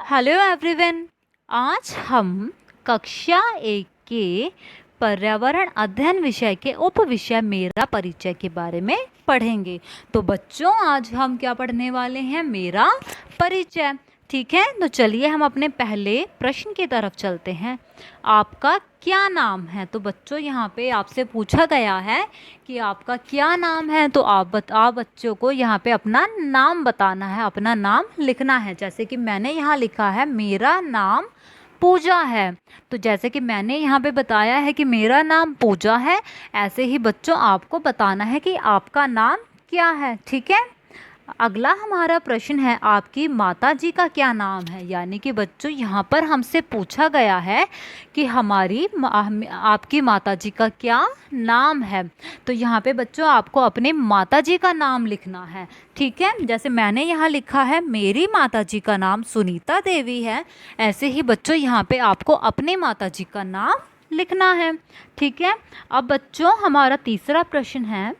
Hello everyone. आज हम कक्षा एक के पर्यावरण अध्ययन विषय के उपविषय मेरा परिचय के बारे में पढ़ेंगे। तो बच्चों, आज हम क्या पढ़ने वाले हैं? मेरा परिचय। ठीक है, तो चलिए हम अपने पहले प्रश्न की तरफ चलते हैं। आपका क्या नाम है? तो बच्चों, यहाँ पे आपसे पूछा गया है कि आपका क्या नाम है। तो आप बच्चों को यहाँ पे अपना नाम बताना है, अपना नाम लिखना है। जैसे कि मैंने यहाँ लिखा है मेरा नाम पूजा है। तो जैसे कि मैंने यहाँ पे बताया है कि मेरा नाम पूजा है, ऐसे ही बच्चों आपको बताना है कि आपका नाम क्या है। ठीक है। अगला हमारा प्रश्न है, आपकी माताजी का क्या नाम है? यानी कि बच्चों यहाँ पर हमसे पूछा गया है कि आपकी माताजी का क्या नाम है। तो यहाँ पे बच्चों आपको अपने माताजी का नाम लिखना है। ठीक है, जैसे मैंने यहाँ लिखा है मेरी माताजी का नाम सुनीता देवी है, ऐसे ही बच्चों यहाँ पे आपको अपने माताजी का नाम लिखना है। ठीक है। अब बच्चों हमारा तीसरा प्रश्न है,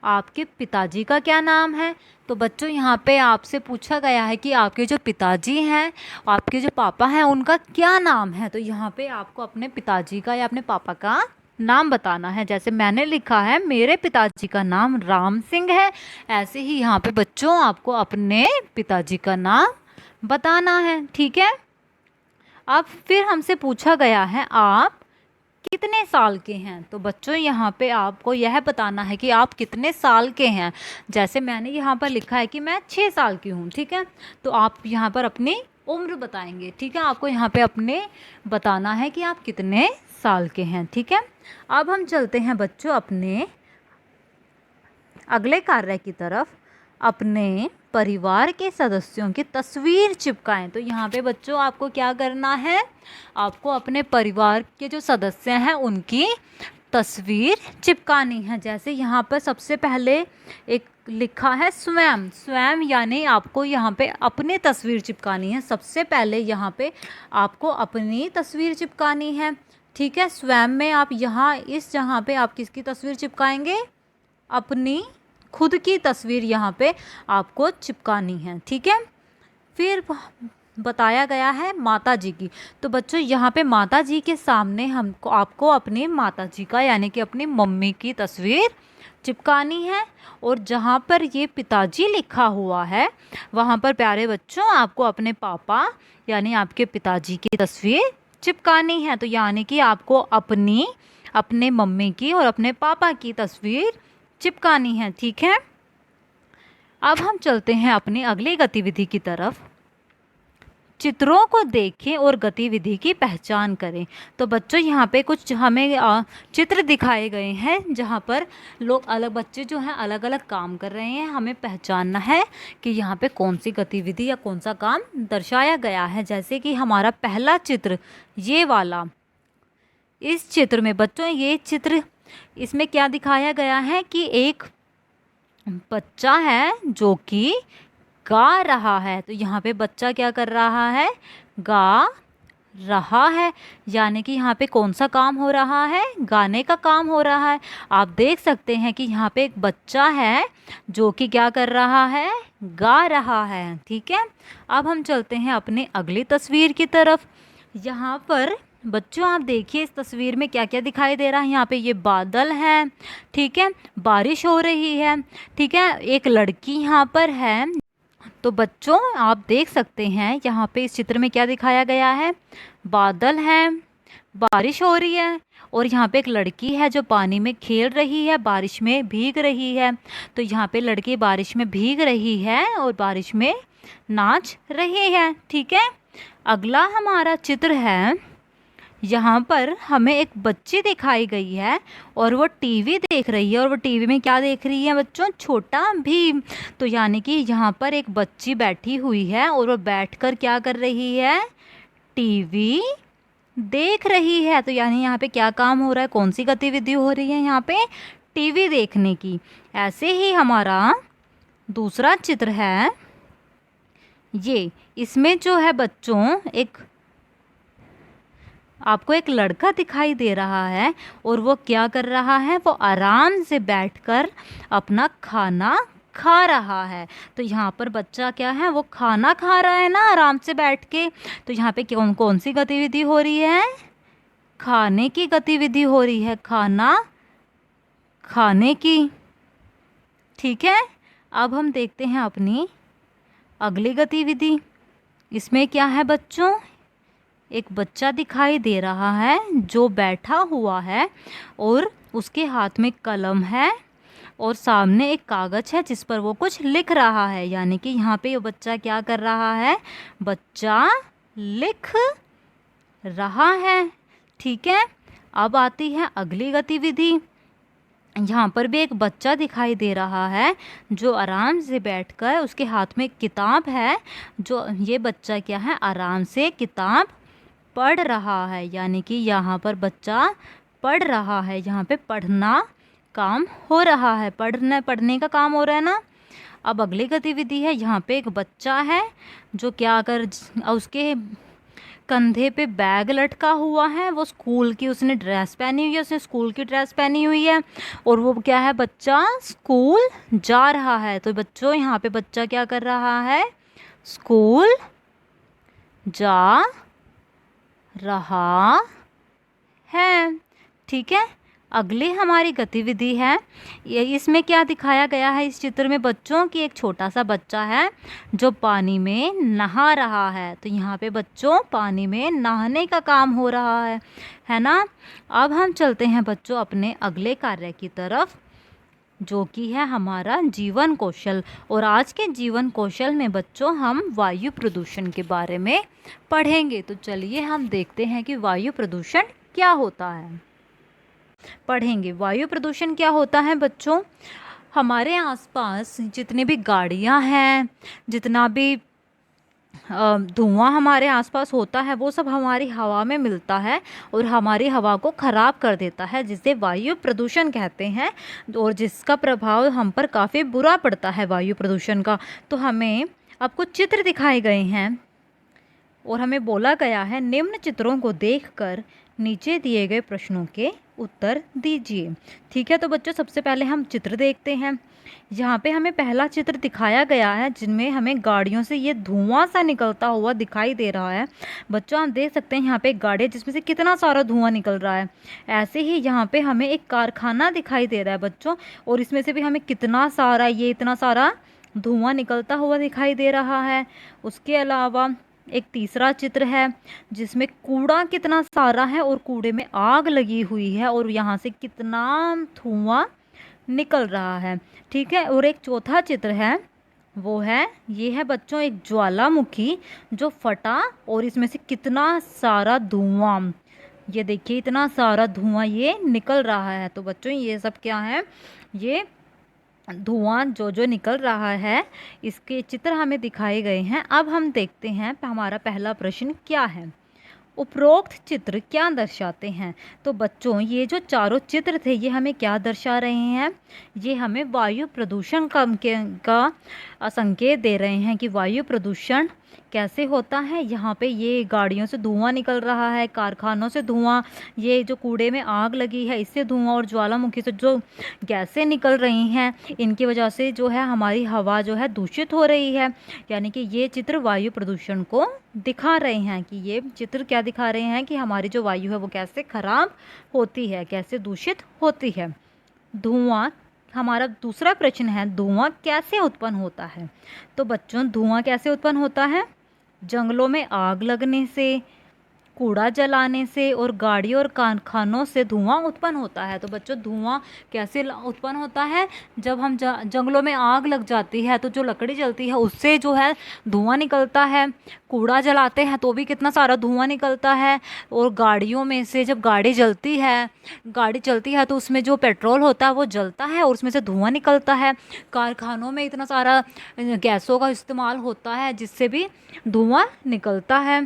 आपके पिताजी का क्या नाम है? तो बच्चों यहाँ पे आपसे पूछा गया है कि आपके जो पिताजी हैं, आपके जो पापा हैं, उनका क्या नाम है। तो यहाँ पे आपको अपने पिताजी का या अपने पापा का नाम बताना है। जैसे मैंने लिखा है मेरे पिताजी का नाम राम सिंह है, ऐसे ही यहाँ पे बच्चों आपको अपने पिताजी का नाम बताना है। ठीक है। अब फिर हमसे पूछा गया है आप कितने साल के हैं? तो बच्चों यहाँ पे आपको यह बताना है कि आप कितने साल के हैं। जैसे मैंने यहाँ पर लिखा है कि मैं 6 साल की हूँ। ठीक है, तो आप यहाँ पर अपनी उम्र बताएंगे। ठीक है, आपको यहाँ पे अपने बताना है कि आप कितने साल के हैं। ठीक है। अब हम चलते हैं बच्चों अपने अगले कार्य की तरफ। अपने परिवार के सदस्यों की तस्वीर चिपकाएं। तो यहाँ पे बच्चों आपको क्या करना है? आपको अपने परिवार के जो सदस्य हैं उनकी तस्वीर चिपकानी है। जैसे यहाँ पर सबसे पहले एक लिखा है स्वयं। स्वयं यानी आपको यहाँ पे अपनी तस्वीर चिपकानी है। सबसे पहले यहाँ पे आपको अपनी तस्वीर चिपकानी है। ठीक है, स्वयं में आप यहाँ जहाँ पे आप किसकी तस्वीर चिपकाएंगे? अपनी खुद की तस्वीर यहाँ पे आपको चिपकानी है। ठीक है। फिर बताया गया है माता जी की। तो बच्चों यहाँ पे माता जी के सामने आपको अपनी माता जी का यानी कि अपनी मम्मी की तस्वीर चिपकानी है। और जहाँ पर ये पिताजी लिखा हुआ है वहाँ पर प्यारे बच्चों आपको अपने पापा यानी आपके पिताजी की तस्वीर चिपकानी है। तो यानी कि आपको अपने मम्मी की और अपने पापा की तस्वीर चिपकानी है। ठीक है। अब हम चलते हैं अपनी अगली गतिविधि की तरफ। चित्रों को देखें और गतिविधि की पहचान करें। तो बच्चों यहाँ पे कुछ हमें चित्र दिखाए गए हैं जहाँ पर बच्चे जो हैं अलग अलग काम कर रहे हैं। हमें पहचानना है कि यहाँ पे कौन सी गतिविधि या कौन सा काम दर्शाया गया है। जैसे कि हमारा पहला चित्र ये वाला, इस चित्र में बच्चों इसमें क्या दिखाया गया है कि एक बच्चा है जो कि गा रहा है। तो यहाँ पे बच्चा क्या कर रहा है? गा रहा है। यानी कि यहाँ पे कौन सा काम हो रहा है? गाने का काम हो रहा है। आप देख सकते हैं कि यहाँ पे एक बच्चा है जो कि क्या कर रहा है? गा रहा है। ठीक है। अब हम चलते हैं अपने अगली तस्वीर की तरफ। यहाँ पर बच्चों आप देखिए इस तस्वीर में क्या क्या दिखाई दे रहा है। यहाँ पे ये बादल हैं। ठीक है, बारिश हो रही है। ठीक है, एक लड़की यहाँ पर है। तो बच्चों आप देख सकते हैं यहाँ पे इस चित्र में क्या दिखाया गया है? बादल हैं, बारिश हो रही है और यहाँ पे एक लड़की है जो पानी में खेल रही है, बारिश में भीग रही है। तो यहाँ पे लड़की बारिश में भीग रही है और बारिश में नाच रही है। ठीक है। अगला हमारा चित्र है, यहाँ पर हमें एक बच्ची दिखाई गई है और वो टीवी देख रही है। और वो टीवी में क्या देख रही है बच्चों? छोटा भीम। तो यानी कि यहाँ पर एक बच्ची बैठी हुई है और वो बैठकर क्या कर रही है? टीवी देख रही है। तो यानी यहाँ पे क्या काम हो रहा है? कौन सी गतिविधि हो रही है यहाँ पे? टीवी देखने की। ऐसे ही हमारा दूसरा चित्र है ये, इसमें जो है बच्चों आपको एक लड़का दिखाई दे रहा है और वो क्या कर रहा है? वो आराम से बैठकर अपना खाना खा रहा है। तो यहाँ पर बच्चा क्या है, वो खाना खा रहा है ना आराम से बैठ के। तो यहाँ पे कौन कौन सी गतिविधि हो रही है, खाने की गतिविधि हो रही है, खाना खाने की। ठीक है, अब हम देखते हैं अपनी अगली गतिविधि। इसमें क्या है बच्चों, एक बच्चा दिखाई दे रहा है जो बैठा हुआ है और उसके हाथ में कलम है और सामने एक कागज है जिस पर वो कुछ लिख रहा है। यानी कि यहाँ पे ये बच्चा क्या कर रहा है, बच्चा लिख रहा है। ठीक है, अब आती है अगली गतिविधि। यहाँ पर भी एक बच्चा दिखाई दे रहा है जो आराम से बैठकर, उसके हाथ में किताब है, जो ये बच्चा क्या है, आराम से किताब पढ़ रहा है। यानी कि यहाँ पर बच्चा पढ़ रहा है, यहाँ पे पढ़ना काम हो रहा है, पढ़ने का काम हो रहा है ना। अब अगली गतिविधि है, यहाँ पे एक बच्चा है जो क्या कर, उसके कंधे पे बैग लटका हुआ है, वो स्कूल की उसने ड्रेस पहनी हुई है, उसने स्कूल की ड्रेस पहनी हुई है और वो क्या है, बच्चा स्कूल जा रहा है। तो बच्चों यहाँ पे बच्चा क्या कर रहा है, स्कूल जा रहा है। ठीक है, अगली हमारी गतिविधि है, ये इसमें क्या दिखाया गया है इस चित्र में बच्चों की, एक छोटा सा बच्चा है जो पानी में नहा रहा है। तो यहाँ पे बच्चों पानी में नहाने का काम हो रहा है ना। अब हम चलते हैं बच्चों अपने अगले कार्य की तरफ, जो कि है हमारा जीवन कौशल। और आज के जीवन कौशल में बच्चों हम वायु प्रदूषण के बारे में पढ़ेंगे। तो चलिए हम देखते हैं कि वायु प्रदूषण क्या होता है। पढ़ेंगे वायु प्रदूषण क्या होता है बच्चों। हमारे आसपास जितनी भी गाड़ियां हैं, जितना भी धुआं हमारे आसपास होता है, वो सब हमारी हवा में मिलता है और हमारी हवा को ख़राब कर देता है, जिसे वायु प्रदूषण कहते हैं और जिसका प्रभाव हम पर काफ़ी बुरा पड़ता है वायु प्रदूषण का। तो हमें अब कुछ चित्र दिखाए गए हैं और हमें बोला गया है निम्न चित्रों को देखकर नीचे दिए गए प्रश्नों के उत्तर दीजिए। ठीक है, तो बच्चों सबसे पहले हम चित्र देखते हैं। यहाँ पे हमें पहला चित्र दिखाया गया है जिनमें हमें गाड़ियों से ये धुआं सा निकलता हुआ दिखाई दे रहा है। बच्चों आप देख सकते हैं यहाँ पे एक गाड़ी है जिसमें से कितना सारा धुआं निकल रहा है। ऐसे ही यहाँ पे हमें एक कारखाना दिखाई दे रहा है बच्चों, और इसमें से भी हमें कितना सारा, ये इतना सारा धुआं निकलता हुआ दिखाई दे रहा है। उसके अलावा एक तीसरा चित्र है जिसमें कूड़ा कितना सारा है और कूड़े में आग लगी हुई है और यहाँ से कितना धुआं निकल रहा है। ठीक है, और एक चौथा चित्र है, वो है, ये है बच्चों एक ज्वालामुखी जो फटा और इसमें से कितना सारा धुआं, ये देखिए इतना सारा धुआं ये निकल रहा है। तो बच्चों ये सब क्या है, ये धुआं जो निकल रहा है, इसके चित्र हमें दिखाए गए हैं। अब हम देखते हैं हमारा पहला प्रश्न क्या है। उपरोक्त चित्र क्या दर्शाते हैं। तो बच्चों ये जो चारों चित्र थे ये हमें क्या दर्शा रहे हैं, ये हमें वायु प्रदूषण का संकेत दे रहे हैं कि वायु प्रदूषण कैसे होता है। यहाँ पे ये गाड़ियों से धुआं निकल रहा है, कारखानों से धुआं, ये जो कूड़े में आग लगी है इससे धुआं, और ज्वालामुखी से जो गैसें निकल रही हैं इनकी वजह से जो है हमारी हवा जो है दूषित हो रही है। यानी कि ये चित्र वायु प्रदूषण को दिखा रहे हैं कि ये चित्र क्या दिखा रहे हैं कि हमारी जो वायु है वो कैसे खराब होती है, कैसे दूषित होती है। धुआं, हमारा दूसरा प्रश्न है धुआं कैसे उत्पन्न होता है। तो बच्चों धुआं कैसे उत्पन्न होता है, जंगलों में आग लगने से, कूड़ा जलाने से और गाड़ी और कारखानों से धुआं उत्पन्न होता है। तो बच्चों धुआं कैसे उत्पन्न होता है, जब हम जंगलों में आग लग जाती है तो जो लकड़ी जलती है उससे जो है धुआं निकलता है, कूड़ा जलाते हैं तो भी कितना सारा धुआं निकलता है, और गाड़ियों में से जब गाड़ी चलती है तो उसमें जो पेट्रोल होता है वो जलता है और उसमें से धुआं निकलता है। कारखानों में इतना सारा गैसों का इस्तेमाल होता है जिससे भी धुआं निकलता है।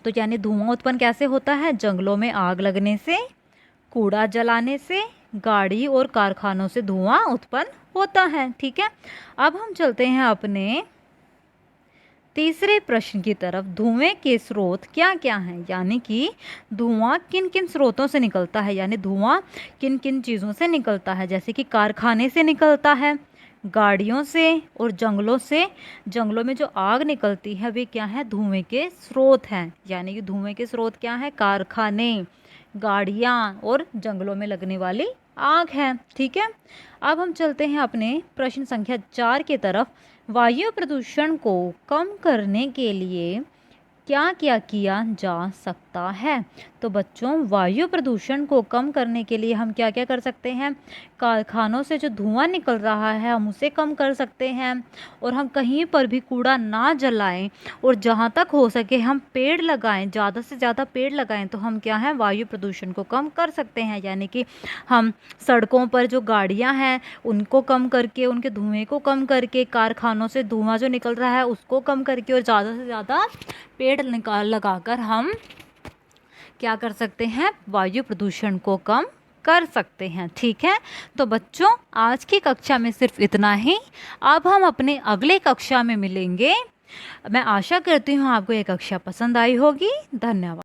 तो यानी धुआं उत्पन्न कैसे होता है, जंगलों में आग लगने से, कूड़ा जलाने से, गाड़ी और कारखानों से धुआं उत्पन्न होता है। ठीक है, अब हम चलते हैं अपने तीसरे प्रश्न की तरफ। धुएं के स्रोत क्या क्या हैं, यानी कि धुआं किन किन स्रोतों से निकलता है, यानी धुआं किन किन चीज़ों से निकलता है। जैसे कि कारखाने से निकलता है, गाड़ियों से और जंगलों से। जंगलों में जो आग निकलती है वे क्या है, धुएं के स्रोत हैं। यानी कि धुएं के स्रोत क्या है, कारखाने, गाड़ियाँ और जंगलों में लगने वाली आग है। ठीक है, अब हम चलते हैं अपने प्रश्न संख्या 4 की तरफ। वायु प्रदूषण को कम करने के लिए क्या क्या किया जा सकता है? तो बच्चों, वायु प्रदूषण को कम करने के लिए हम क्या क्या कर सकते हैं? कारखानों से जो धुआं निकल रहा है हम उसे कम कर सकते हैं, और हम कहीं पर भी कूड़ा ना जलाएं, और जहाँ तक हो सके हम पेड़ लगाएं, ज़्यादा से ज़्यादा पेड़ लगाएं, तो हम क्या है, वायु प्रदूषण को कम कर सकते हैं। यानी कि हम सड़कों पर जो गाड़ियाँ हैं उनको कम करके, उनके धुएँ को कम करके, कारखानों से धुआं जो निकल रहा है उसको कम करके, और ज़्यादा से ज़्यादा पेड़ लगाकर हम क्या कर सकते हैं, वायु प्रदूषण को कम कर सकते हैं। ठीक है, तो बच्चों आज की कक्षा में सिर्फ इतना ही। अब हम अपने अगले कक्षा में मिलेंगे। मैं आशा करती हूँ आपको ये कक्षा पसंद आई होगी। धन्यवाद।